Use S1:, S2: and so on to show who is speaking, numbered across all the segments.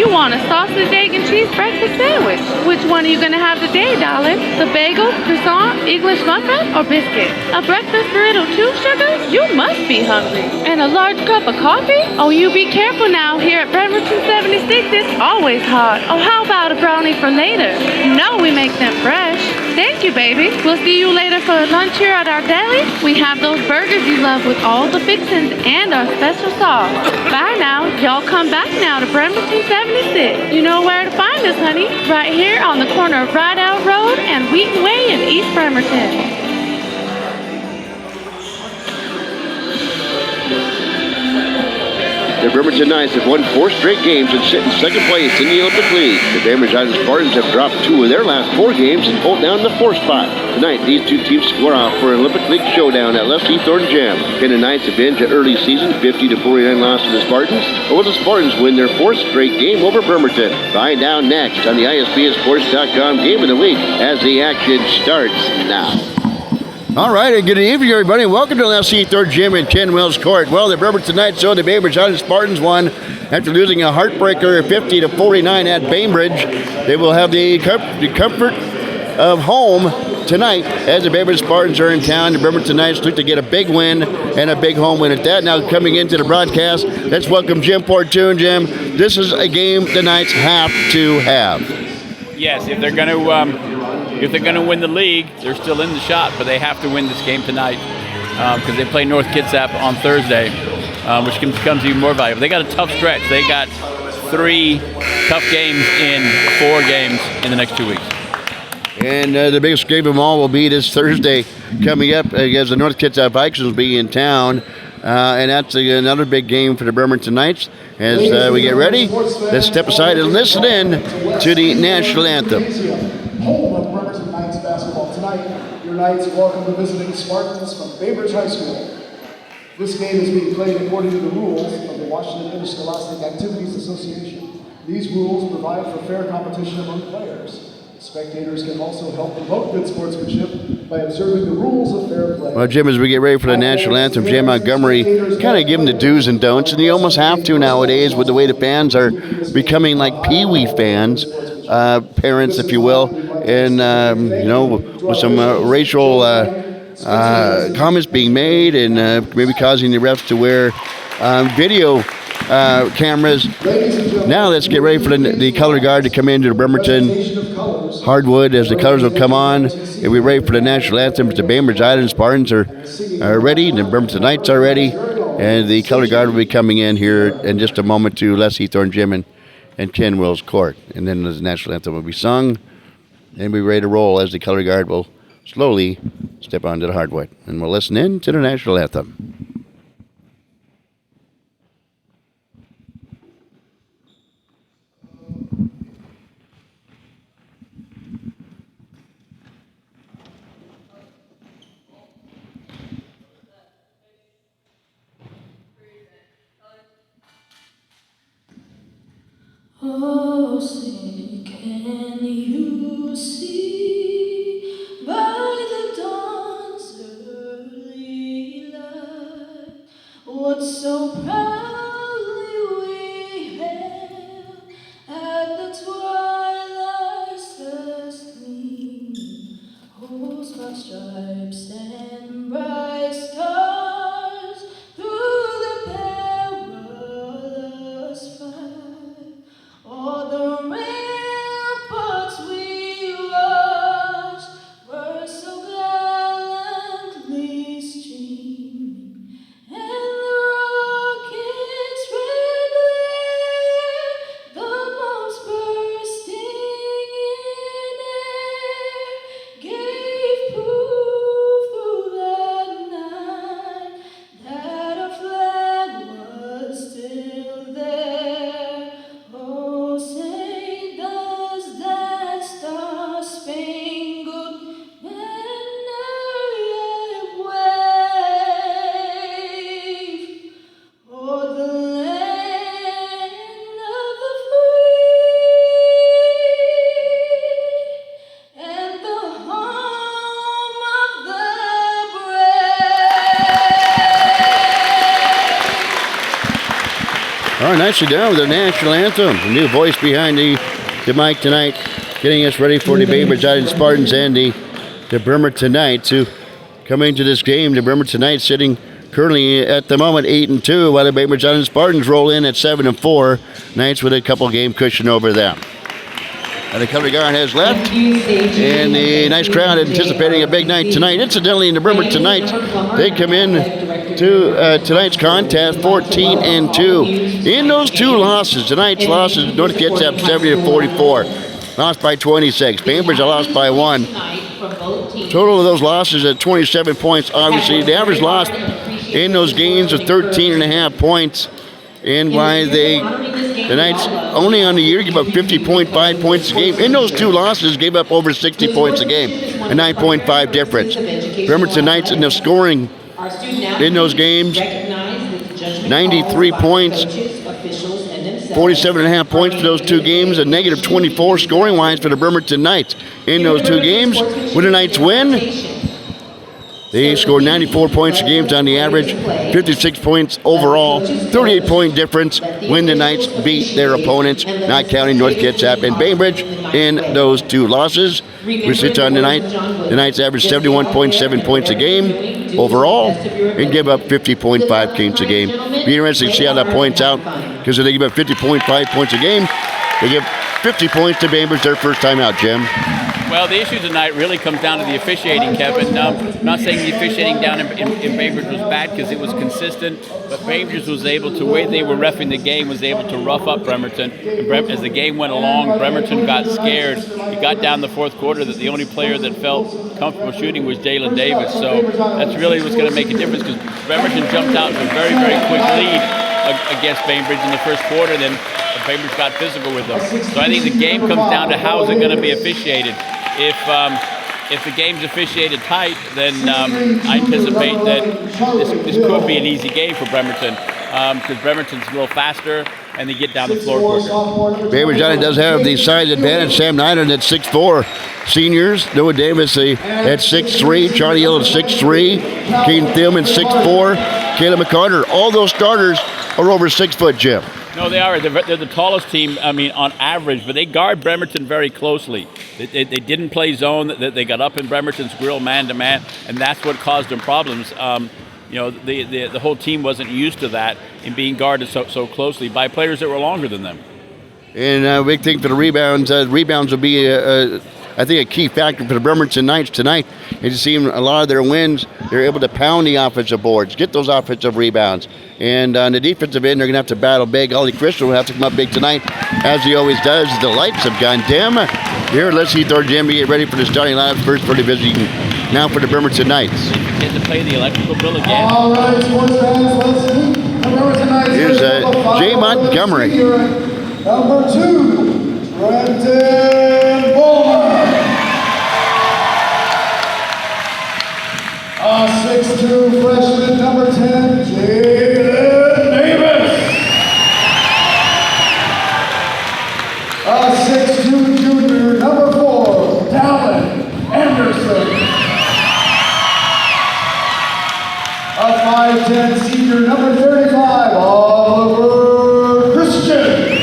S1: You want a sausage, egg, and cheese breakfast sandwich. Which one are you gonna have today, darling? The bagel, croissant, English muffin, or biscuit? A breakfast burrito too, sugar? You must be hungry. And a large cup of coffee? Oh, you be careful now. Here at Bremerton 76, it's always hot. Oh, how about a brownie for later? You know we make them fresh. Thank you, baby. We'll see you later for lunch here at our deli. We have those burgers you love with all the fixings and our special sauce. Bye now. Y'all come back now to Bremerton 76. You know where to find us, honey. Right here on the corner of Rideout Road and Wheaton Way in East Bremerton.
S2: The Bremerton Knights have won 4 straight games and sit in second place in the Olympic League. The Bainbridge Spartans have dropped 2 of their last 4 games and hold down the 4th spot. Tonight, these 2 teams square off for an Olympic League showdown at Leslie Thornton Gym. Can the Knights avenge an early season 50-49 loss to the Spartans? Or will the Spartans win their 4th straight game over Bremerton? Find out next on the ISBSports.com Game of the Week as the action starts now.
S3: All right, and good evening, everybody, and welcome to Leslie Thornton Gym in Ken Wells Court. Well, the Bremerton Knights and the Bainbridge Spartans won after losing a heartbreaker 50-49 at Bainbridge. They will have the comfort of home tonight as the Bainbridge Spartans are in town. The Bremerton Knights look to get a big win and a big home win at that. Now coming into the broadcast, let's welcome Jim Portune. Jim, this is a game the Knights have to have.
S4: Yes, if they're going to win the league, they're still in the shot, but they have to win this game tonight because they play North Kitsap on Thursday, which becomes even more valuable. They got a tough stretch. They got 3 tough games in 4 games in the next 2 weeks.
S3: And the biggest game of them all will be this Thursday coming up as the North Kitsap Vikings will be in town. And that's another big game for the Bremerton Knights. As we get ready, let's step aside and listen in to the national anthem.
S5: Home of Bremerton Knights basketball tonight. Your Knights welcome the visiting Spartans from Bainbridge High School. This game is being played according to the rules of the Washington Interscholastic Activities Association. These rules provide for fair competition among players. Spectators can also help promote good sportsmanship by observing the rules of fair play.
S3: Well, Jim, as we get ready for the national anthem, Jay Montgomery kind of give them the do's and don'ts, and you almost have to nowadays with the way the fans are becoming like Pee-wee fans, parents, if you will, and, with some racial comments being made and maybe causing the refs to wear video cameras. Now let's get ready for the color guard to come into the Bremerton hardwood as the colors will come on. And we're ready for the national anthem. The Bainbridge Spartans are ready, and the Bremerton Knights are ready, and the color guard will be coming in here in just a moment to Leslie Thornton Gym and Ken Wells Court. And then the national anthem will be sung, and we're ready to roll as the color guard will slowly step onto the hardwood. And we'll listen in to the national anthem.
S6: Oh, say, can you see by the dawn's early light what so proudly we hailed at the twilight's first gleam? Whose broad stripes and bright stars through the perilous fight, all the ramparts we watched were so gallantly streaming, and the rocket's red glare, the bombs bursting in air, gave proof through the
S3: All right, nicely done with the national anthem. The new voice behind the mic tonight, getting us ready for the Bainbridge Island Spartans and the Bremerton Knights, who come into this game. The Bremerton Knights sitting currently at the moment 8-2, while the Bainbridge Island Spartans roll in at 7-4. Knights with a couple game cushion over them. And the color guard has left, and the nice crowd anticipating a big night tonight. Incidentally, in the Bremerton Knights, they come in to tonight's contest 14-2. In those two losses, tonight's losses, North Kitsap 70-44, lost by 26. Bainbridge lost by 1. Total of those losses at 27 points. Obviously, the average loss in those games of 13.5 points. And why the Knights only on the year give up 50.5 points a game. In those two losses, gave up over 60 points a game, a 9.5 difference. Bremerton Knights in the scoring in those games, 93 points, 47.5 points for those two games, a negative 24 scoring-wise for the Bremerton Knights. In those two games, when the Knights win, they scored 94 points a game on the average, 56 points overall, 38-point difference when the Knights beat their opponents, not counting North Kitsap and Bainbridge in those two losses. We sit on tonight. The Knights average 71.7 points a game overall and give up 50.5 games a game. Be interesting to see how that points out, because if they give up 50.5 points a game, they give 50 points to Bainbridge their first time out, Jim.
S4: Well, the issue tonight really comes down to the officiating, Kevin. I'm not saying the officiating down in Bainbridge was bad, because it was consistent, but Bainbridge was able to, the way they were reffing the game, was able to rough up Bremerton. And as the game went along, Bremerton got scared. It got down the fourth quarter that the only player that felt comfortable shooting was Dalen Davis. So that's really what's going to make a difference, because Bremerton jumped out to a very, very quick lead against Bainbridge in the first quarter. Then Bainbridge got physical with them. So I think the game comes down to how is it going to be officiated. If the game's officiated tight, then I anticipate that this could be an easy game for Bremerton, because Bremerton's a little faster and they get down the floor quicker.
S3: Bainbridge Island does have the size advantage. Sam Nyland at 6'4", seniors. Noah Davis at 6'3", Charlie Hill at 6'3", Keaton Thielman 6'4", Caleb McCarter. All those starters are over 6 foot, Jim.
S4: No, they are. They're the tallest team, on average, but they guard Bremerton very closely. They didn't play zone. They got up in Bremerton's grill man-to-man, and that's what caused them problems. The whole team wasn't used to that, in being guarded so closely by players that were longer than them.
S3: And a big thing for the rebounds. Rebounds will be, I think, a key factor for the Bremerton Knights tonight. As you see, a lot of their wins, they're able to pound the offensive boards, get those offensive rebounds. And on the defensive end, they're going to have to battle big. Ollie Crystal will have to come up big tonight, as he always does. The lights have gone dim. Here, let's see Thor Jimmy get ready for the starting lineup. First for the visiting, now for the Bremerton Knights.
S4: Get to play the electrical bill again.
S5: All right, sports fans, let's meet the Bremerton Knights.
S3: Here's Jay Montgomery.
S5: Number 2, Brenton Bowman. 6'2", freshman, number 10, Jalen Davis. 6'2", junior, number 4, Dallin Anderson. 5'10", senior, number 35, Oliver Christian.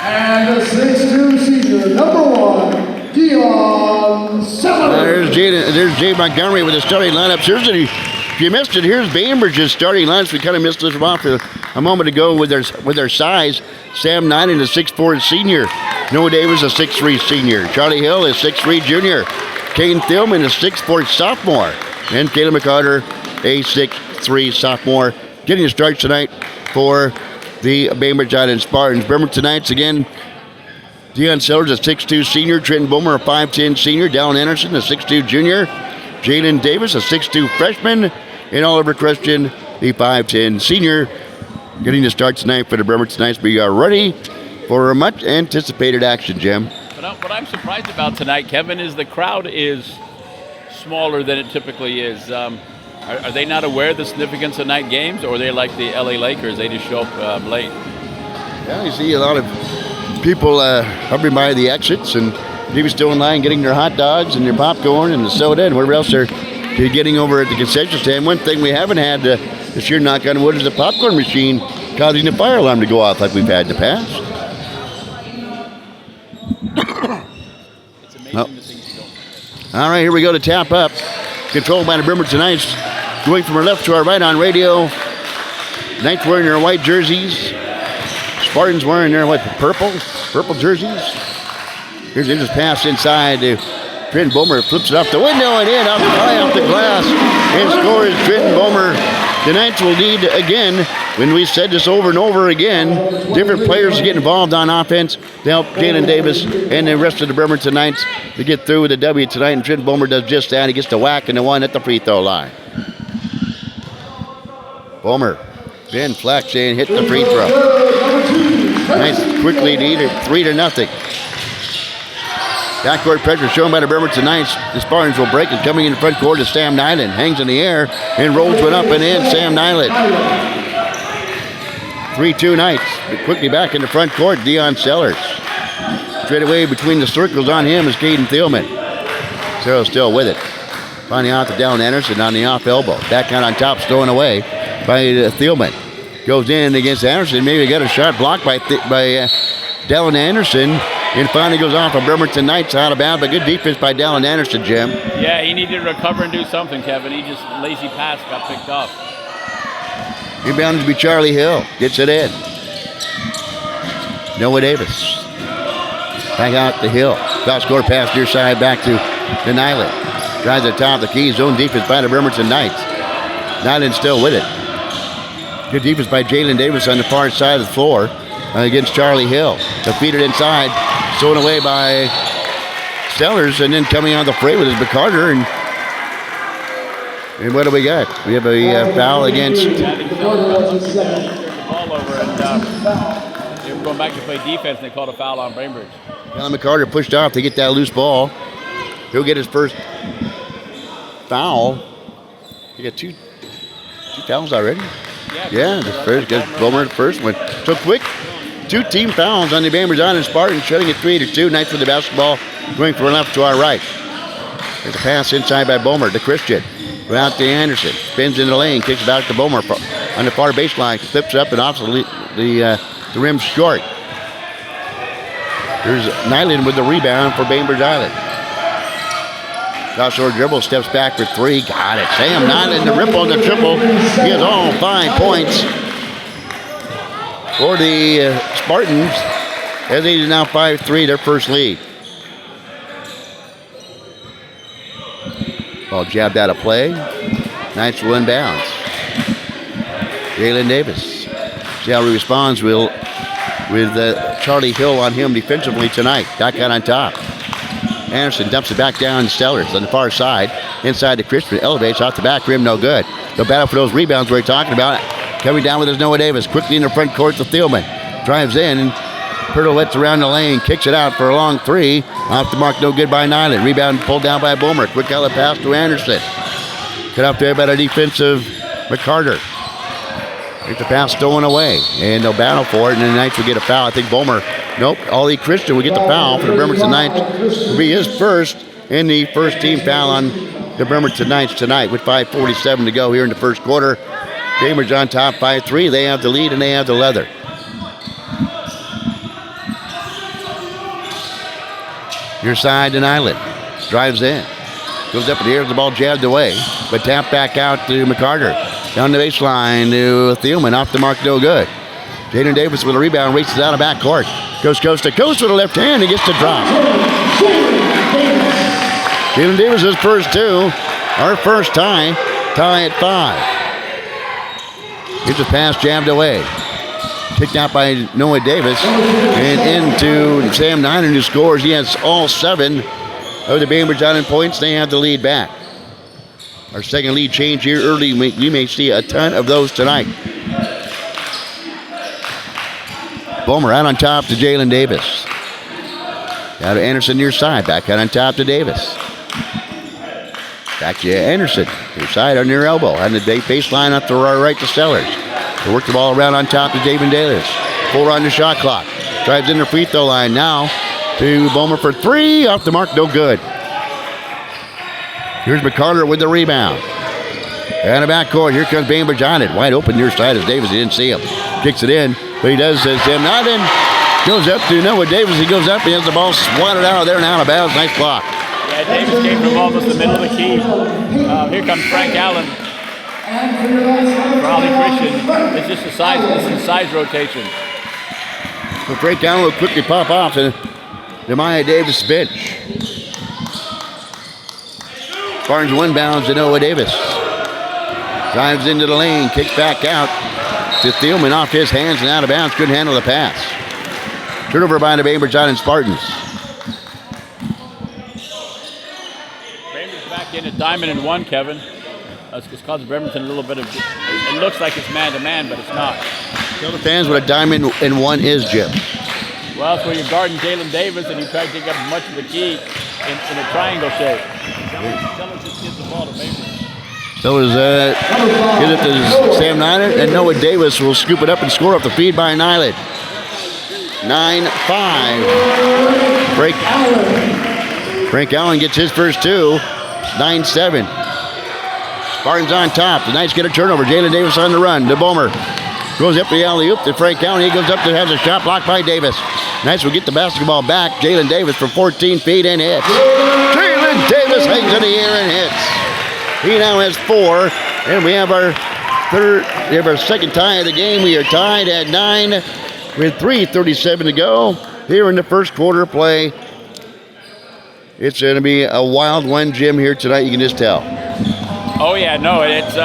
S5: And 6'2", senior, number 1, Dion Sellers.
S3: There's Jay Montgomery with the starting lineups. If you missed it, here's Bainbridge's starting lineups. We kind of missed this off a moment ago with their size. Sam Nyland, a 6'4" senior. Noah Davis, a 6'3" senior. Charlie Hill, a 6'3" junior. Kane Thielman, a 6'4" sophomore. And Caleb McCarter, a 6'3" sophomore. Getting the start tonight for the Bainbridge Island Spartans. Bremerton Knights again. Dion Sellers, a 6'2" senior. Trenton Boomer, a 5'10" senior. Dallin Anderson, a 6'2" junior. Jalen Davis, a 6'2" freshman. And Oliver Christian, the 5'10" senior. Getting the start tonight for the Bremerton Knights. We are ready for a much anticipated action, Jim.
S4: But what I'm surprised about tonight, Kevin, is the crowd is smaller than it typically is. Are they not aware of the significance of night games, or are they like the LA Lakers? They just show up late.
S3: Yeah, you see a lot of people hovering by the exits, and maybe still in line getting their hot dogs and their popcorn and the soda and whatever else they're getting over at the concession stand. One thing we haven't had This year, knock on wood, is the popcorn machine causing the fire alarm to go off like we've had in the past.
S4: It's amazing the things you don't.
S3: All right, here we go to tap up. Controlled by the Bremerton Knights. Going from our left to our right on radio. Knights wearing their white jerseys. Spartans wearing their purple jerseys. Here's this pass inside to Trenton Bomer. Flips it off the window and in, off the glass. And scores Trenton Bomer. The Knights will lead again. When we said this over and over again, different players get involved on offense to help Jalen Davis and the rest of the Bremerton Knights to get through with the W tonight. And Trenton Bomer does just that. He gets the whack and the one at the free throw line. Bomer, Ben Fleck saying hit the free throw. Nice quickly lead it 3-0. Backcourt pressure shown by the Bremerton Knights. The Spartans will break it. Coming in the front court is Sam Nyland. Hangs in the air and rolls one up and in. Sam Nyland. 3-2 Knights. Quickly back in the front court, Deion Sellers. Straight away between the circles on him is Caden Thielman. Sellers still with it. Finding out to Dallin Anderson on the off elbow. Back out on top, stolen away by Thielman. Goes in against Anderson. Maybe got a shot blocked by Dallin Anderson. And finally goes off of Bremerton Knights out of bounds. But good defense by Dallin Anderson, Jim.
S4: Yeah, he needed to recover and do something, Kevin. He just, lazy pass, got picked off.
S3: Rebounded to be Charlie Hill. Gets it in. Noah Davis. Back out to Hill. Cross score pass near side back to Nyland. Drives at top of the key. Zone defense by the Bremerton Knights. Nyland still with it. Good defense by Jalen Davis on the far side of the floor against Charlie Hill. Defeated inside. Thrown away by Sellers. And then coming on the fray with his McCarter. And what do we got? We have a foul against.
S4: Turned the ball over and they were going back to play defense and they called a foul on Bainbridge.
S3: Alan McCarter pushed off to get that loose ball. He'll get his first foul. He got two fouls already. Yeah, the first gets Bomer the first one. So quick, 2 team fouls on the Bainbridge Island Spartans, shutting it 3-2. Knights with the basketball, going from left to our right. There's a pass inside by Bomer to Christian. Out to Anderson. Spins in the lane, kicks back to Bomer on the far baseline. Flips up and off the rim short. There's Nyland with the rebound for Bainbridge Island. Cross-over dribble, steps back for 3. Got it. Sam Nyland, the ripple and the triple. He has all 5 points for the Spartans as they now 5-3, their first lead. Ball jabbed out of play. Knights will inbounds. Jalen Davis. See how he responds with Charlie Hill on him defensively tonight. Back out on top. Anderson dumps it back down to Sellers on the far side. Inside to Christian. Elevates off the back rim. No good. The battle for those rebounds we're talking about. Coming down with his Noah Davis. Quickly in the front court to Thielman. Drives in and Pirtlewitz around the lane. Kicks it out for a long 3. Off the mark. No good by Nyland. Rebound pulled down by Bomer. Quick outlet pass to Anderson. Cut off there by the defensive McCarter. Get the pass stolen away. And they'll battle for it. And the Knights will get a foul. I think Bomer. Nope. Ollie Christian will get the foul for the Bremerton Knights. Will be his first in the first team foul on the Bremerton Knights tonight with 5:47 to go here in the first quarter. Bainbridge on top 5-3. They have the lead and they have the leather. Near side to Nyland. Drives in. Goes up in the air. The ball jabbed away. But tapped back out to McCarter. Down the baseline to Thielman. Off the mark, no good. Jaden Davis with a rebound. Races out of backcourt. Goes coast to coast with a left hand. He gets the drop. Jaden Davis' his first 2. Our first tie. Tie at 5. Here's a pass jabbed away. Picked out by Noah Davis. And into Sam Nyland, who scores. He has all 7 of the Bainbridge Island points. They have the lead back. Our second lead change here early. We may see a ton of those tonight. Bomer out on top to Jalen Davis. Out to Anderson near side. Back out on top to Davis. Back to Anderson. Near side on near elbow. On the baseline up to our right to Sellers. They work the ball around on top to David Davis. 4 on the shot clock. Drives in the free throw line now to Bomer for 3. Off the mark, no good. Here's McCarter with the rebound. And a backcourt. Here comes Bainbridge on it. Wide open near side as Davis. He didn't see him. Kicks it in. But he does as Sam Nodden goes up to Noah Davis. He goes up. He has the ball swatted out of there and out of bounds. Nice block.
S4: Yeah, Davis came from almost the middle of the key. Here comes Frank Allen. Raleigh Christian. It's just a size. This is a size rotation.
S3: So Frank Allen will quickly pop off and Nehemiah Davis bench. Barnes one bounds to Noah Davis. Drives into the lane, kicks back out to Thielman off his hands and out of bounds. Couldn't handle the pass. Turnover by the Bainbridge Island Spartans.
S4: Bainbridge back in at diamond and one, Kevin. It's causing Bremerton a little bit of. It looks like it's man to man, but it's not.
S3: Tell the fans what a diamond and one is, Jim.
S4: Well, it's where you're guarding Jalen Davis and you try to take up as much of the key in a triangle shape. Sellers just gives the ball to Bainbridge.
S3: Sellers get it to Sam Nyland, and Noah Davis will scoop it up and score off the feed by Nyland. 9-5. Frank Allen gets his first two. 9-7. Spartans on top. The Knights get a turnover. Jalen Davis on the run. The Bomer goes up the alley-oop to Frank Allen. He goes up to have a shot blocked by Davis. Knights will get the basketball back. Jalen Davis from 14 feet and hits. Jalen Davis hangs in the air and hits. He now has 4, and we have our second tie of the game. We are tied at 9 with 3:37 to go here in the first quarter of play. It's going to be a wild one, Jim, here tonight. You can just tell.
S4: Oh yeah, no, it's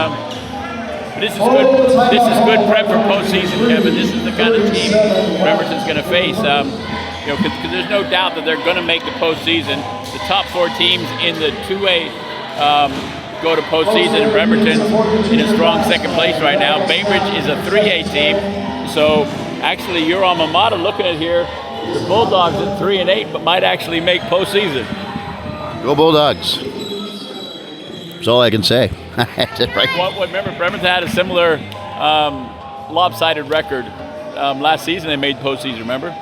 S4: this is good. This is good prep for postseason, Kevin. This is the kind of team Bremerton's going to face. Because there's no doubt that they're going to make the postseason. The top 4 teams in the 2A. Go to postseason, and Bremerton in a strong second place right now. Bainbridge is a 3A team, so actually your alma mater, looking at here, the Bulldogs at 3-8, but might actually make postseason.
S3: Go Bulldogs. That's all I can say.
S4: Remember, Bremerton had a similar lopsided record last season. They made postseason. Remember?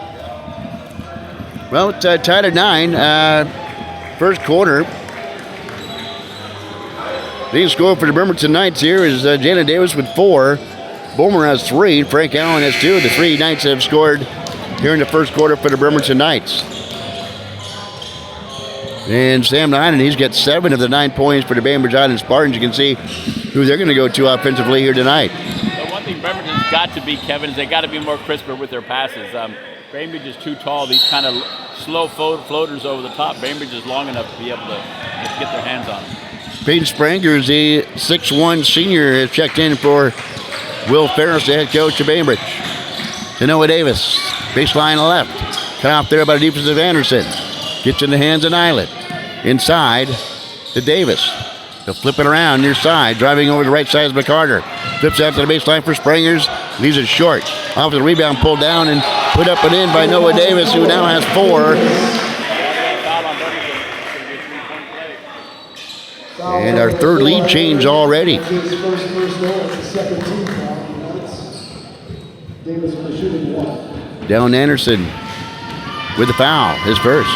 S3: Well, it's tied at 9. First quarter. Leading scorer for the Bremerton Knights here is Jalen Davis with 4. Bomer has 3. Frank Allen has 2. The 3 Knights have scored here in the first quarter for the Bremerton Knights. And Sam Nyland, he's got 7 of the 9 points for the Bainbridge Island Spartans. You can see who they're going to go to offensively here tonight.
S4: The one thing Bremerton's got to be, Kevin, is they got to be more crisper with their passes. Bainbridge is too tall. These kind of slow floaters over the top. Bainbridge is long enough to be able to get their hands on them.
S3: Peyton Sprangers, the 6'1 senior, has checked in for Will Ferris, the head coach of Bainbridge. To Noah Davis, baseline left. Cut off there by the defensive Anderson. Gets in the hands of Nyland. Inside to Davis. They'll flip it around near side, driving over the right side of McCarter. Flips out to the baseline for Sprangers. Leaves it short. Off the rebound, pulled down and put up and in by Noah Davis, who now has 4. And our third lead change already. Dylan Anderson with the foul, his first.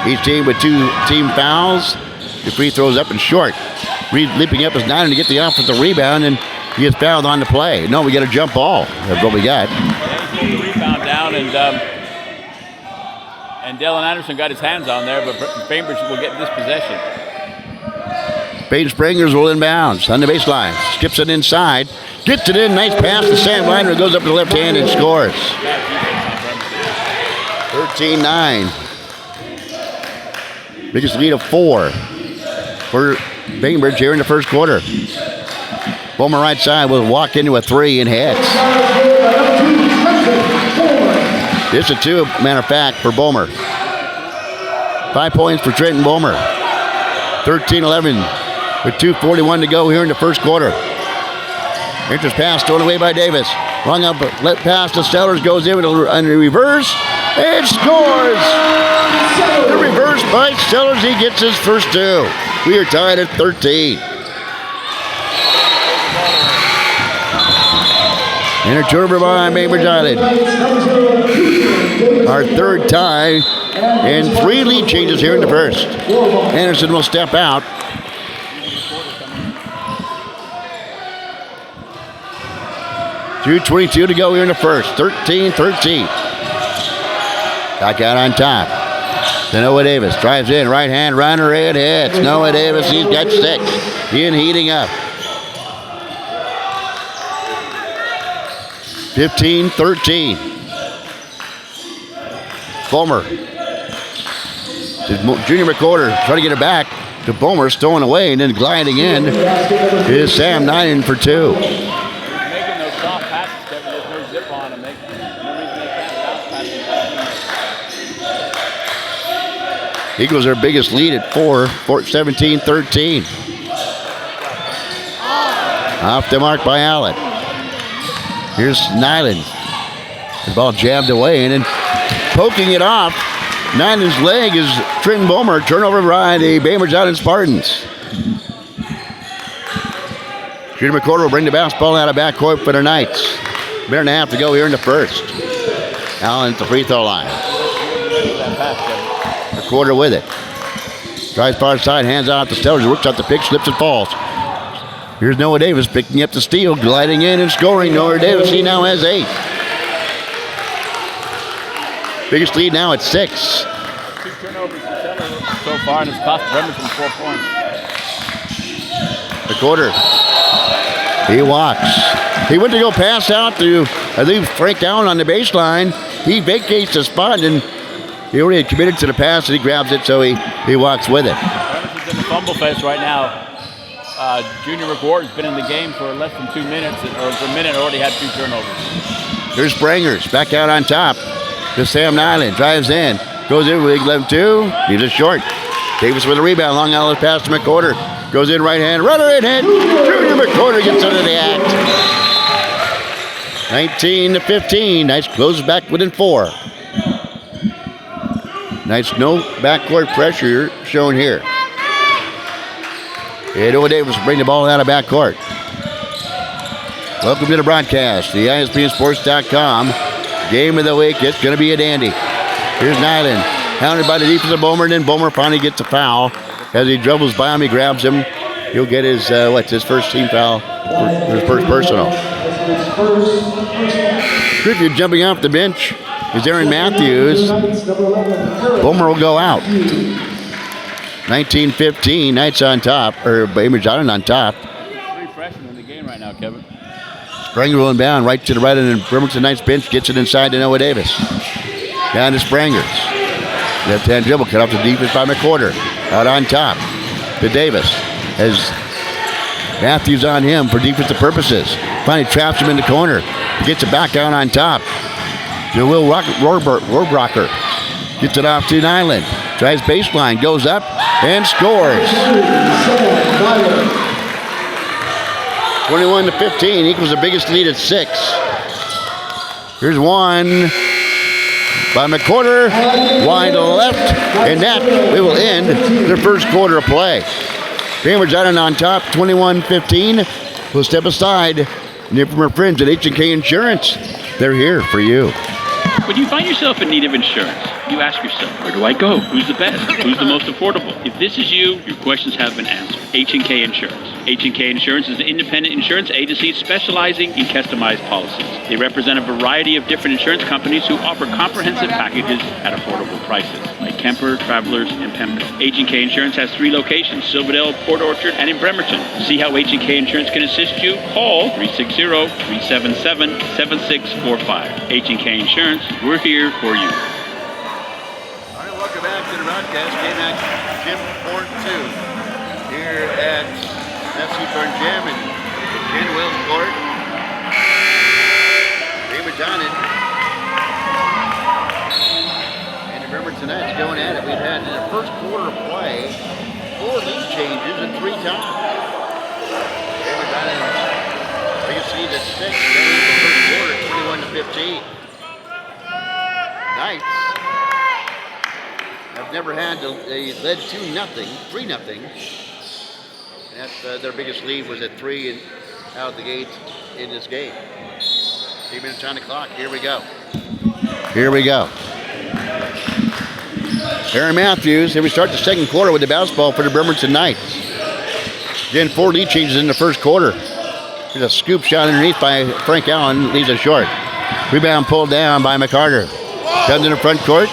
S3: Each team with 2 team fouls. The free throws up and short. Reed leaping up is Nyland to get the offensive rebound, and he gets fouled on the play. No, we got a jump ball. That's what we got.
S4: He pulled the rebound down, and Dylan Anderson got his hands on there, but Bainbridge will get this possession.
S3: Peyton Sprangers will inbounds on the baseline. Skips it inside. Gets it in. Nice pass to Sam Liner. Goes up to the left hand and scores. 13-9. Biggest lead of 4 for Bainbridge here in the first quarter. Bomer right side will walk into a 3 and hits. This is a 2, matter of fact, for Bomer. 5 points for Trenton Bomer. 13-11. With 2:41 to go here in the first quarter. Interest pass thrown away by Davis. Long up, let pass to Sellers, goes in on the reverse and scores. The reverse by Sellers, he gets his first 2. We are tied at 13. And a turnover by Bainbridge Island. Our third tie and 3 lead changes here in the first. Anderson will step out. 2:22 to go here in the first. 13-13. Back out on top. To Noah Davis. Drives in. Right hand runner. It hits. Noah Davis. He's got 6. In heating up. 15-13. Fulmer. Junior McCorder trying to get it back to Fulmer. Stolen away and then gliding in is Sam Nyland for 2.
S4: Making those soft passes, Kevin, there's no zip on them. No reason they can't bounce passes.
S3: Eagles are biggest lead at 4, 17-13. Off the mark by Allen. Here's Nyland. The ball jabbed away and then poking it off. Nyland's leg is Trenton Bomer. Turnover by the Bainbridge Island Spartans. Junior McCorder will bring the basketball out of backcourt for the Knights. Minute and a half to go here in the first. Allen at the free throw line. McCorder with it. Drives far side, hands out to Stellers. Works out the pick, slips and falls. Here's Noah Davis picking up the steal, gliding in and scoring. Noah Davis, he now has 8. Biggest lead now at 6.
S4: 2 turnovers for Teller so far, and it's cost Bremerton 4 points.
S3: McCorder. He walks. He went to go pass out to, I think, Frank Allen on the baseline. He vacates the spot, and he already had committed to the pass, and he grabs it, so he walks with it.
S4: Bremerton's in the fumble fest right now. Junior McWard's been in the game for less than 2 minutes, or for a minute, already had 2 turnovers.
S3: Here's Sprangers back out on top to Sam Nyland. Drives in. Goes in with 11-2. He's just short. Davis with a rebound. Long outlet pass to McCorder. Goes in right hand. Runner in hand. Junior McCorder gets under the act. 19-15. Knights closes back within 4. Knights no backcourt pressure shown here. And Noah Davis will bring the ball out of backcourt. Welcome to the broadcast. The ISPNsports.com game of the week. It's going to be a dandy. Here's Nyland. Hounded by the defensive Bomer. And then Bomer finally gets a foul. As he dribbles by him, he grabs him. He'll get his, his first team foul. His first personal. Tribute jumping off the bench is Aaron Matthews. Bomer will go out. 19-15, Knights on top, or Bainbridge Island on top.
S4: 3 freshmen in the game right now, Kevin.
S3: Spranger will inbound right to the right, and then Bremerton Knights bench gets it inside to Noah Davis. Down to Sprangers. Left-hand dribble, cut off the defense by McCorder. Out on top to Davis. As Matthews on him for defensive purposes. Finally traps him in the corner. Gets it back out on top to Will Rohrbrocker. Gets it off to Nyland. Tries baseline, goes up, and scores. 21-15 equals the biggest lead at 6. Here's one by McCorder, wide left, and that we will end the first quarter of play. Bainbridge Island on top, 21-15. We'll step aside. And from our friends at H&K Insurance, they're here for you.
S7: When you find yourself in need of insurance, you ask yourself, where do I go? Who's the best? Who's the most affordable? If this is you, your questions have been answered. H&K Insurance. H&K Insurance is an independent insurance agency specializing in customized policies. They represent a variety of different insurance companies who offer comprehensive packages at affordable prices, like Kemper, Travelers, and Pemco. H&K Insurance has 3 locations, Silverdale, Port Orchard, and in Bremerton. To see how H&K Insurance can assist you, call 360-377-7645. H&K Insurance, we're here for you.
S3: All right, welcome back to the broadcast. Game at Gym Court 2 here at FC Thorn Gym and Ken Wells Court. Bainbridge Island. And remember, tonight's going at it. We've had in the first quarter of play 4 lead changes and 3 times. Bainbridge Island, biggest lead at 6. Then in the first quarter, 21-15. Knights have never had, they led 2-0, 3-0. That's their biggest lead was at 3 and out of the gate in this game. 8 minutes on the clock. Here we go. Here we go. Aaron Matthews. Here we start the second quarter with the basketball for the Bremerton Knights. Again, 4 lead changes in the first quarter. There's a scoop shot underneath by Frank Allen. Leaves it short. Rebound pulled down by McCarter. Comes in the front court.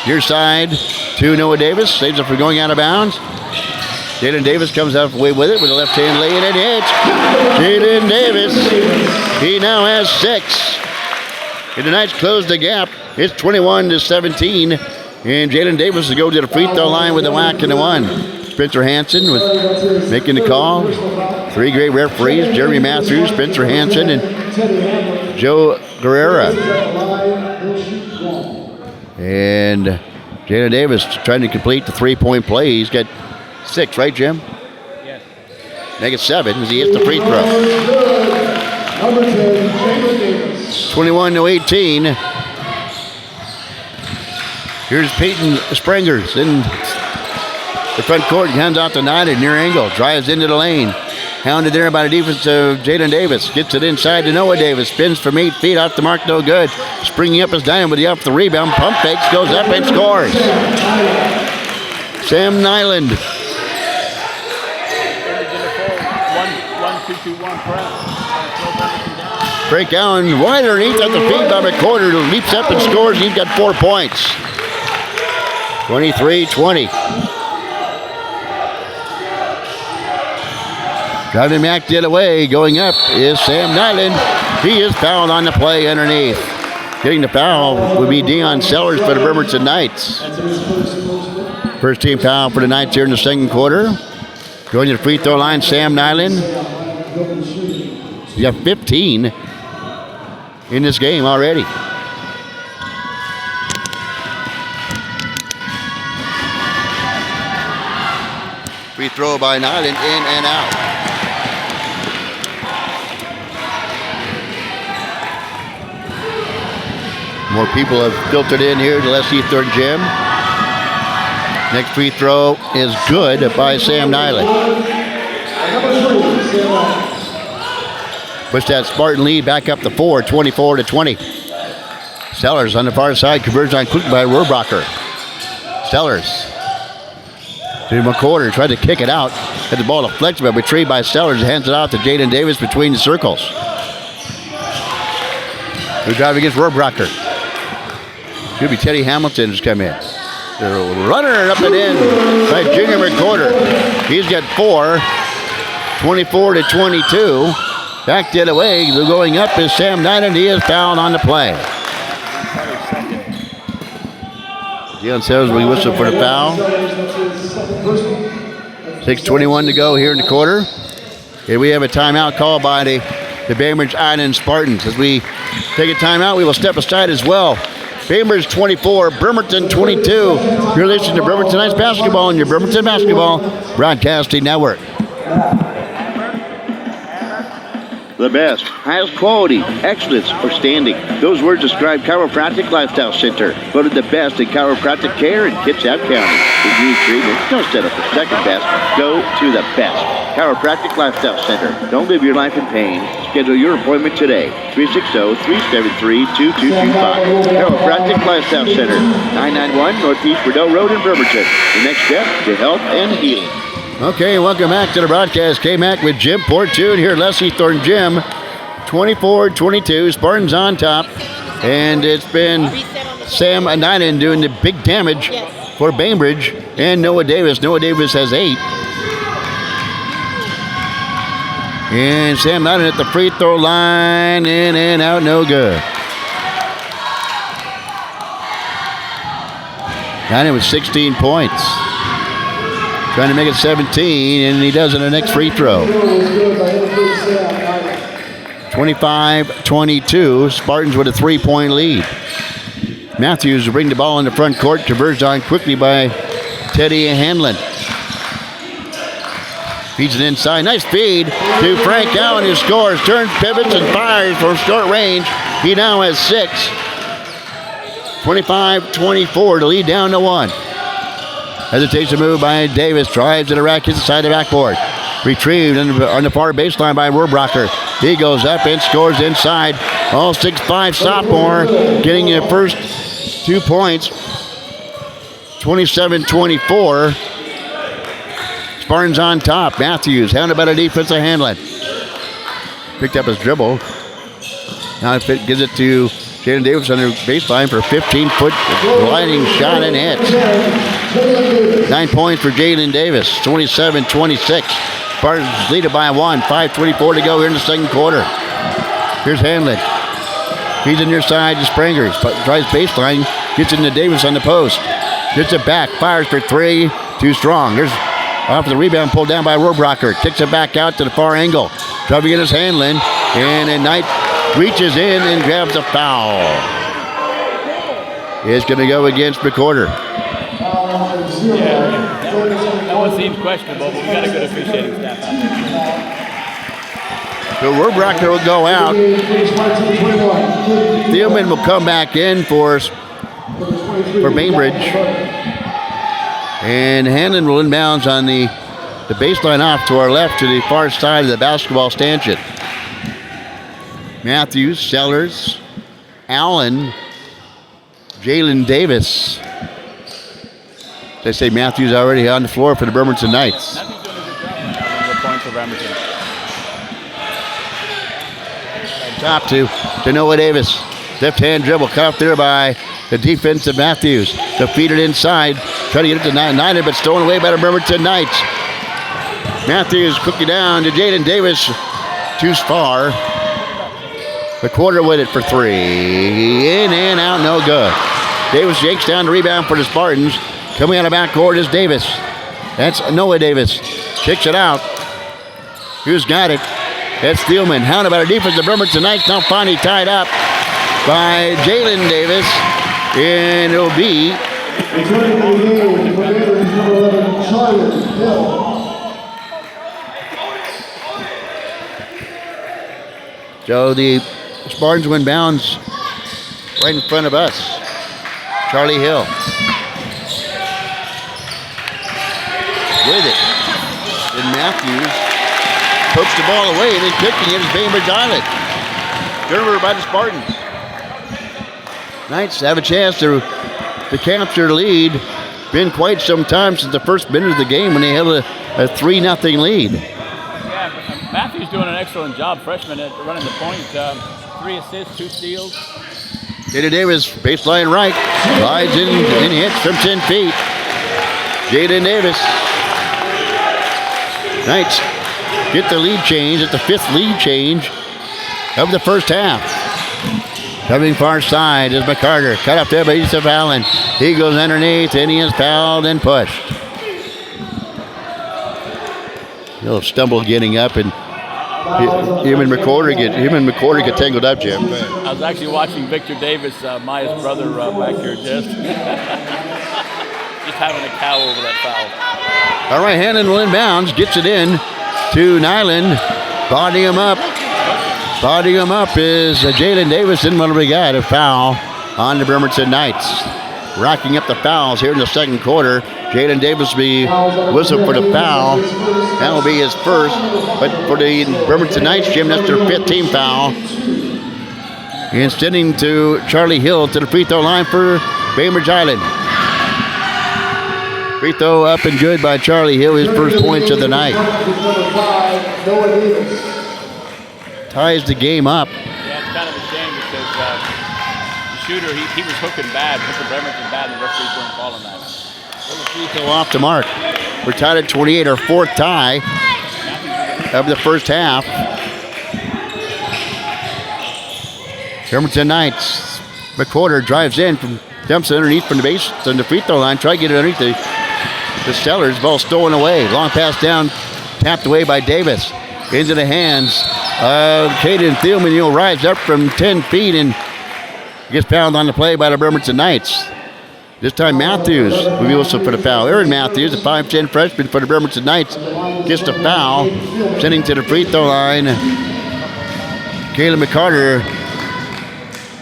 S3: Near side to Noah Davis. Saves it from going out of bounds. Jalen Davis comes out away with it with a left hand lay and it hits. Jalen Davis. He now has 6. And the Knights close the gap. It's 21-17. And Jalen Davis will go to the free throw line with a whack and a 1. Spencer Hansen was making the call. 3 great referees, Jeremy Matthews, Spencer Hansen, and Joe Guerrera. And Jalen Davis trying to complete the 3-point play. He's got 6, right, Jim?
S4: Yes.
S3: Make it 7 as he hits the free throw. 21-18. Here's Peyton Sprangers in the front court. Hands out to Knight at near angle. Drives into the lane. Hounded there by the defense of Jalen Davis. Gets it inside to Noah Davis. Spins from 8 feet off the mark. No good. Springing up is Diamond with the off the rebound. Pump fakes. Goes up and scores. Sam Nyland.
S4: 1-2-2-1 press.
S3: Frank Allen wide underneath at the feet by McCorder. Leaps up and scores. He's got 4 points. 23-20. Driving back the other way, going up is Sam Nyland. He is fouled on the play underneath. Getting the foul would be Deion Sellers for the Bremerton Knights. First team foul for the Knights here in the second quarter. Going to the free throw line, Sam Nyland. You have 15 in this game already. Free throw by Nyland, in and out. More people have filtered in here to Leslie Third Gym. Next free throw is good by Sam Nyland. Push that Spartan lead back up to 4, 24-20. Sellers on the far side, conversion on quick by Rohrabacher. Sellers to McCorder, tried to kick it out. Had the ball deflected, but retrieved by Sellers. Hands it out to Jaden Davis between the circles. Who drive against Rohrabacher. Could be Teddy Hamilton has come in. The runner up and in by Junior McCorder. He's got 4, 24-22. Back the other way, going up is Sam Knight, and he is fouled on the play. Deion Sellers will whistle for the foul. 6:21 to go here in the quarter. And we have a timeout called by the Bainbridge Island Spartans. As we take a timeout, we will step aside as well. Bainbridge 24, Bremerton 22. You're listening to Bremerton Knights Basketball on your Bremerton Basketball Broadcasting Network.
S2: The best, highest quality, excellence, or standing. Those words describe Chiropractic Lifestyle Center. Voted the best in chiropractic care in Kitsap County. If you need treatment, don't settle for second best. Go to the best. Chiropractic Lifestyle Center. Don't live your life in pain. Schedule your appointment today. 360-373-2225. Chiropractic Lifestyle Center. 991 Northeast Rideau Road in Bremerton. The next step to health and healing.
S3: Okay, welcome back to the broadcast. K-Mac with Jim Portune here at Leslie Thornton Gym. 24-22, Spartans on top. And it's been Sam Nyland doing the big damage for Bainbridge and Noah Davis. Noah Davis has 8. And Sam Nyland at the free throw line, in and out, no good. Nyland with 16 points. Trying to make it 17, and he does in the next free throw. 25-22, Spartans with a 3-point lead. Matthews will bring the ball in the front court, converged on quickly by Teddy Hanlon. Feeds it inside, nice feed to Frank Allen, who scores, turns, pivots, and fires from short range. He now has 6. 25-24 to lead down to 1. Hesitation move by Davis. Drives to the rack, hits the side of the backboard. Retrieved on the far baseline by Rohrabacher. He goes up and scores inside. All 6'5" sophomore getting the first 2 points. 27-24. Spartans on top. Matthews hounded by the defensive Hanlon. picked up his dribble. Now it gives it to Jalen Davis on the baseline for a 15-foot gliding shot and hits. 9 points for Jalen Davis, 27-26. Spartans lead it by 1, 5:24 to go here in the second quarter. Here's Hanlon. Feeds in near side to Sprangers, but tries baseline, gets into Davis on the post. Gets it back, fires for 3, too strong. There's off the rebound, pulled down by Rohrbrocker. Kicks it back out to the far angle. Driving in his Hanlon, and then Knight reaches in and grabs a foul. It's going to go against McCorder.
S4: Yeah, that one seems questionable, but we got a good officiating staff out there.
S3: So Rohrbrocker will go out. Thielman will come back in for Bainbridge. And Hanlon will inbounds on the baseline off to our left to the far side of the basketball stanchion. Matthews, Sellers, Allen, Jalen Davis. They say Matthews already on the floor for the Bremerton Knights.
S4: Matthews doing a good job. The point for Bremerton.
S3: Top to Noah Davis. Left hand dribble cut off there by the defense of Matthews. To feed it inside. Trying to get it to Nyland, but stolen away by the Bremerton Knights. Matthews cooking down to Jalen Davis. Too far. McCorder with it for 3. In and out, no good. Davis jakes down the rebound for the Spartans. Coming out of backcourt is Davis. That's Noah Davis. Kicks it out. Who's got it? That's Thielman. Hounded by the defense of Bremerton Knights. Now finally tied up by Jalen Davis. And it'll be so the Spartans win bounds right in front of us. Charlie Hill with it. And Matthews pokes the ball away and then kicking it is Bainbridge Island. Turnover by the Spartans. Knights have a chance to capture the lead. Been quite some time since the first minute of the game when they held a 3-0 lead.
S4: Yeah, Matthews doing an excellent job, freshman, at running the point. 3 assists, 2 steals.
S3: Jalen Davis, baseline right, slides in and hits from 10 feet. Jalen Davis. Knights get the lead change at the 5th lead change of the first half. Coming far side is McCarter. Cut up there by Yusuf Allen. He goes underneath and he is fouled and pushed. A little stumble getting up, and him and McCorder get tangled up, Jim.
S4: I was actually watching Victor Davis, Maya's brother, back here, just having a cow over that foul.
S3: All right, Hannon will inbounds, gets it in to Nyland. Bodying him up. Bodying him up is Jalen Davis. And what do we got? A foul on the Bremerton Knights. Racking up the fouls here in the second quarter. Jalen Davis will be whistled for the foul. That will be his first. But for the Bremerton Knights, Jim, that's their 5th team foul. And sending to Charlie Hill to the free throw line for Bainbridge Island. Free throw up and good by Charlie Hill, his first points of the night. Ties the game up.
S4: Yeah, it's kind of a shame because the shooter, he was hooking bad, hooking Bremerton bad, and the referees weren't calling that.
S3: Free throw off the mark. We're tied at 28, our 4th tie of the first half. Bremerton Knights. McCorder drives in, dumps it underneath from the base on the free throw line. Try to get it underneath the Sellers. Ball stolen away. Long pass down, tapped away by Davis. Into the hands of Caden Thielman. He'll rise up from 10 feet and gets fouled on the play by the Bremerton Knights. This time Matthews will be whistled for the foul. Aaron Matthews, a 5'10 freshman for the Bremerton Knights, gets the foul, sending to the free throw line Caleb McCarter.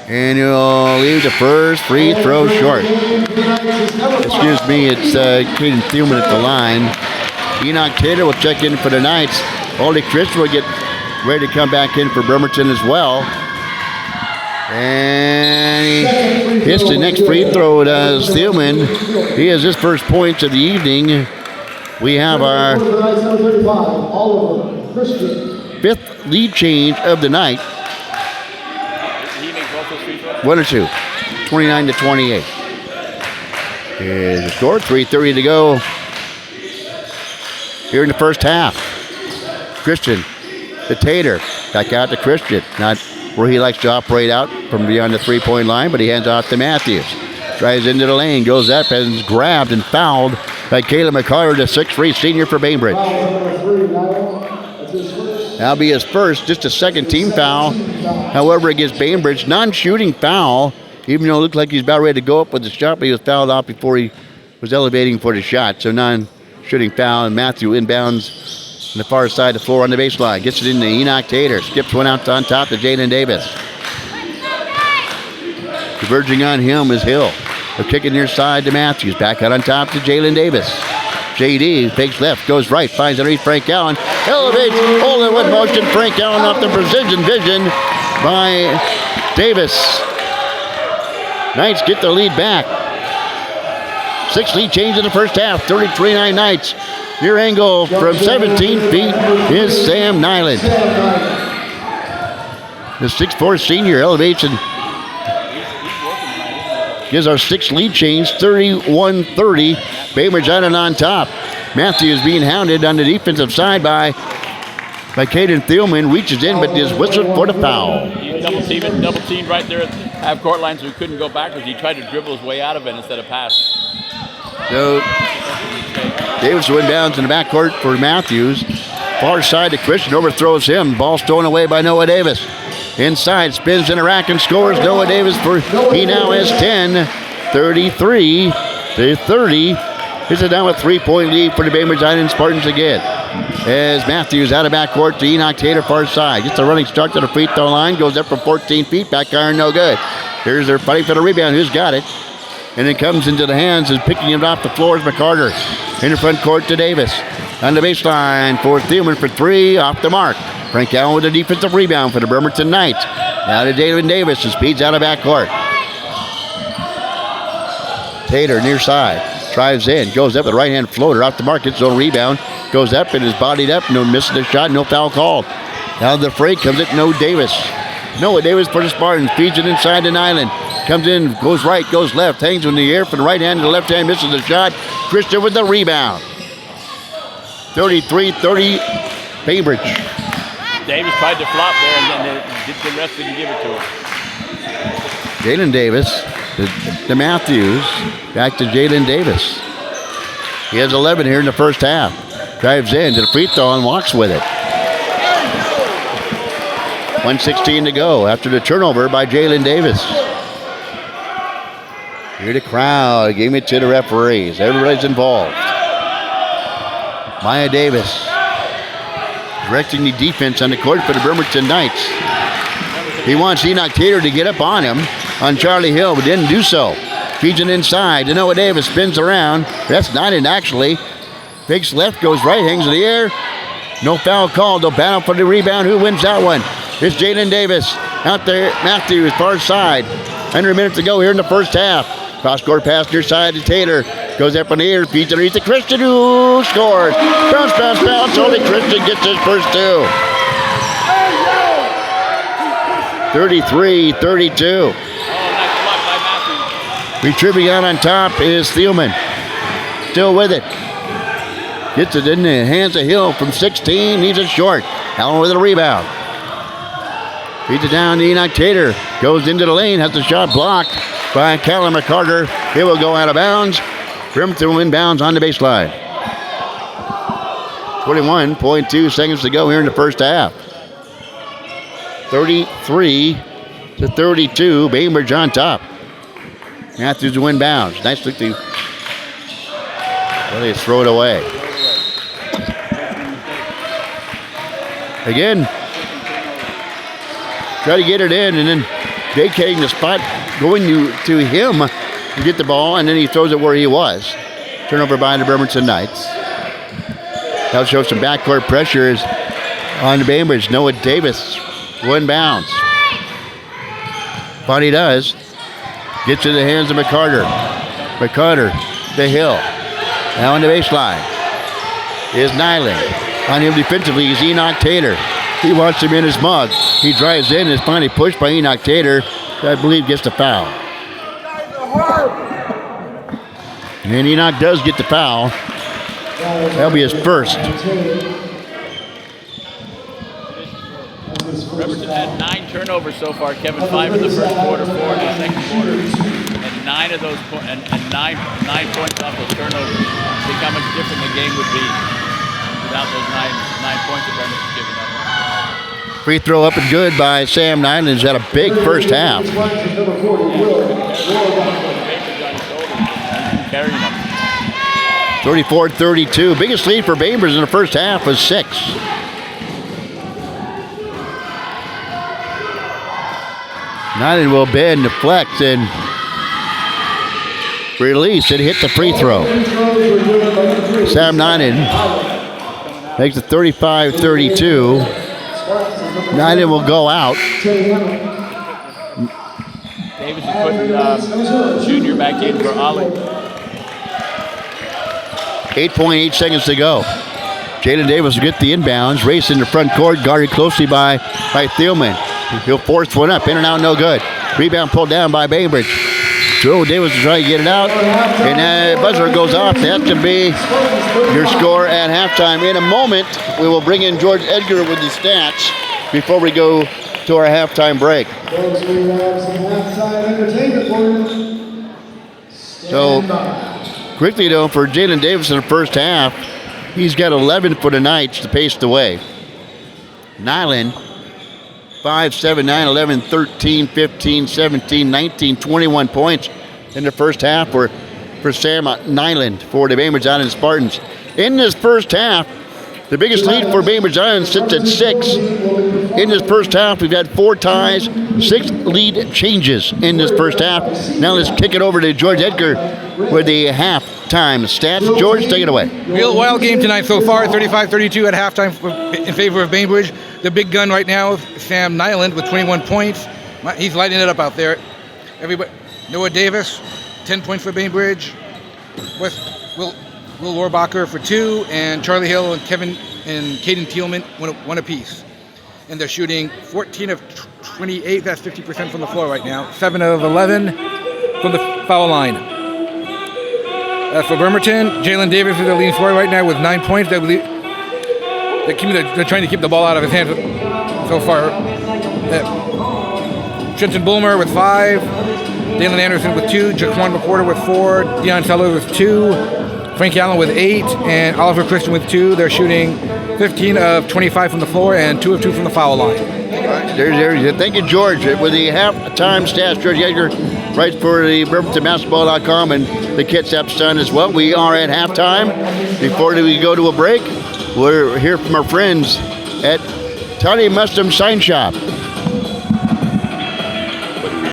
S3: And he'll leave the first free throw short. Excuse me, it's Caden Thielman at the line. Enoch Taylor will check in for the Knights. Aldi Christian will get ready to come back in for Bremerton as well. And he hits the next free throw. Does Thielman. He has his first points of the evening. We have our 5th lead change of the night.
S4: Did he make both those free throws?
S3: 1 or 2. 29-28. Here's the score. 3:30 to go here in the first half. Christian to Tater. Back out to Christian. Not where he likes to operate out from beyond the three-point line, but he hands off to Matthews. Drives into the lane, goes up and is grabbed and fouled by Caleb McCarter, the 6'3" senior for Bainbridge. That'll be his first, just a second team foul. However, against Bainbridge, non-shooting foul, even though it looked like he's about ready to go up with the shot, but he was fouled off before he was elevating for the shot. So non-shooting foul, and Matthew inbounds on the far side of the floor on the baseline. Gets it into Enoch Tater. Skips one out on top to Jaden Davis. Converging on him is Hill. They're kicking near side to Matthews. Back out on top to Jalen Davis. JD fakes left, goes right, finds underneath Frank Allen. Elevates, all in one motion. Frank Allen off the precision vision by Davis. Knights get the lead back. 6 lead change in the first half. 33-9 Knights. Near angle from 17 feet is Sam Nyland. The 6'4" senior elevates and gives our 6 lead change, 31-30. Bainbridge on top. Matthews being hounded on the defensive side by Caden Thielman. Reaches in, but is whistled for the foul.
S4: He double teamed right there at half court line, so he couldn't go backwards. He tried to dribble his way out of it instead of pass.
S3: So Davis inbounds in the backcourt for Matthews. Far side to Christian, overthrows him. Ball stolen away by Noah Davis. Inside, spins in a rack and scores. Noah Davis, he now has 10, 33-30. Here's a down with 3-point lead for the Bainbridge Island Spartans again. As Matthews out of backcourt to Enoch Tater, far side. Gets a running start to the free throw line. Goes up from 14 feet. Back iron, no good. Here's their fighting for the rebound. Who's got it? And it comes into the hands and picking it off the floor is McCarter. In the front court to Davis. On the baseline for Thielman for 3, off the mark. Frank Allen with a defensive rebound for the Bremerton Knights. Now to David Davis, and speeds out of backcourt. Tater near side. Drives in, goes up with a right-hand floater off the mark, gets his own rebound. Goes up and is bodied up. No missing the shot, no foul called. Now the fray comes it, Noah Davis. Noah Davis for the Spartans, feeds it inside to Nyland. Comes in, goes right, goes left, hangs in the air from the right hand to the left hand, misses the shot. Christian with the rebound. 33-30, Bainbridge.
S4: Davis tried to flop there, and then the rest didn't give it to him.
S3: Jalen Davis to Matthews. Back to Jalen Davis. He has 11 here in the first half. Drives in to the free throw and walks with it. 1:16 to go after the turnover by Jalen Davis. Here the crowd gave it to the referees. Everybody's involved. Maya Davis directing the defense on the court for the Bremerton Knights. He wants Enoch Tater to get up on him, on Charlie Hill, but didn't do so. Feeds it inside to Noah Davis, spins around. That's not it, actually. Fakes left, goes right, hangs in the air. No foul called. They'll battle for the rebound. Who wins that one? It's Jalen Davis. Out there, Matthews, far side. Under a minute to go here in the first half. Cross-court pass near side to Tater. Goes up in the air, feeds underneath to Christian, who scores. Bounce, bounce, bounce. Only Christian gets his first 2. 33-32. Retrieving out on top is Thielman. Still with it. Gets it in the hands of Hill from 16. Needs it short. Allen with a rebound. Feeds it down to Enoch Tater. Goes into the lane. Has the shot blocked by Callum McCarter. It will go out of bounds. Bremerton inbounds on the baseline. 21.2 seconds to go here in the first half. 33-32. Bainbridge on top. Matthews to inbounds. Nice look to. Well, they throw it away. Again. Try to get it in and then vacating the spot, going to him to get the ball, and then he throws it where he was. Turnover by the Bremerton Knights. That'll show some backcourt pressures on the Bainbridge. Noah Davis will inbounds. But he does. Gets in the hands of McCarter. McCarter to Hill. Now on the baseline is Nyland. On him defensively is Enoch Tater. He wants him in his mug. He drives in and is finally pushed by Enoch Tater. I believe gets the foul. And Enoch does get the foul. That'll be his first.
S4: Bremerton had 9 turnovers so far. Kevin, 5 in the first quarter, 4 in the second quarter, and 9 of those nine points off those turnovers. See how much different the game would be without those nine points that Bremerton's giving up.
S3: Free throw up and good by Sam Nyland. He's had a big first half.
S4: Carrying them.
S3: 34-32. Biggest lead for Bainbridge in the first half was 6. Nyland will bend, deflect, and release and hit the free throw. Sam Nyland makes it 35-32. Nyland will go out.
S4: Davis is putting junior back in for Ollie.
S3: 8.8 seconds to go. Jalen Davis will get the inbounds. Race in the front court, guarded closely by Thielman. He'll force one up, in and out, no good. Rebound pulled down by Bainbridge. Joe Davis will try to get it out, and that buzzer goes off. That to be your score at halftime. In a moment, we will bring in George Edgar with the stats before we go to our halftime break. So, quickly though, for Jalen Davis in the first half, he's got 11 for the Knights to pace the way. Nyland, 5, 7, 9, 11, 13, 15, 17, 19, 21 points in the first half for Sam Nyland for the Bainbridge Island Spartans. In this first half, the biggest lead for Bainbridge Island sits at 6. In this first half, we've had 4 ties, 6 lead changes in this first half. Now let's kick it over to George Edgar with the halftime stats. George, take it away.
S8: Real wild game tonight so far, 35-32 at halftime in favor of Bainbridge. The big gun right now is Sam Nyland with 21 points. He's lighting it up out there. Everybody, Noah Davis, 10 points for Bainbridge. Will Rohrbacher for 2, and Charlie Hill and Kevin and Caden Thielman one apiece. And they're shooting 14 of 28. That's 50% from the floor right now. 7 of 11 from the foul line. For Bremerton, Jalen Davis is the leading scorer right now with 9 points. They're trying to keep the ball out of his hands so far. Trenton Bulmer with 5. Dalen Anderson with 2. Jaquan McWhorter with 4. Deion Sellers with 2. Frank Allen with 8. And Oliver Christian with 2. They're shooting 15 of 25 from the floor and 2 of 2 from the foul line.
S3: There's thank you, George. With the halftime stats, George Edgar writes for the BremertonBasketball.com and the Kitsap Sun as well. We are at halftime. Before we go to a break, we're here from our friends at Tiny Muslim Sign Shop.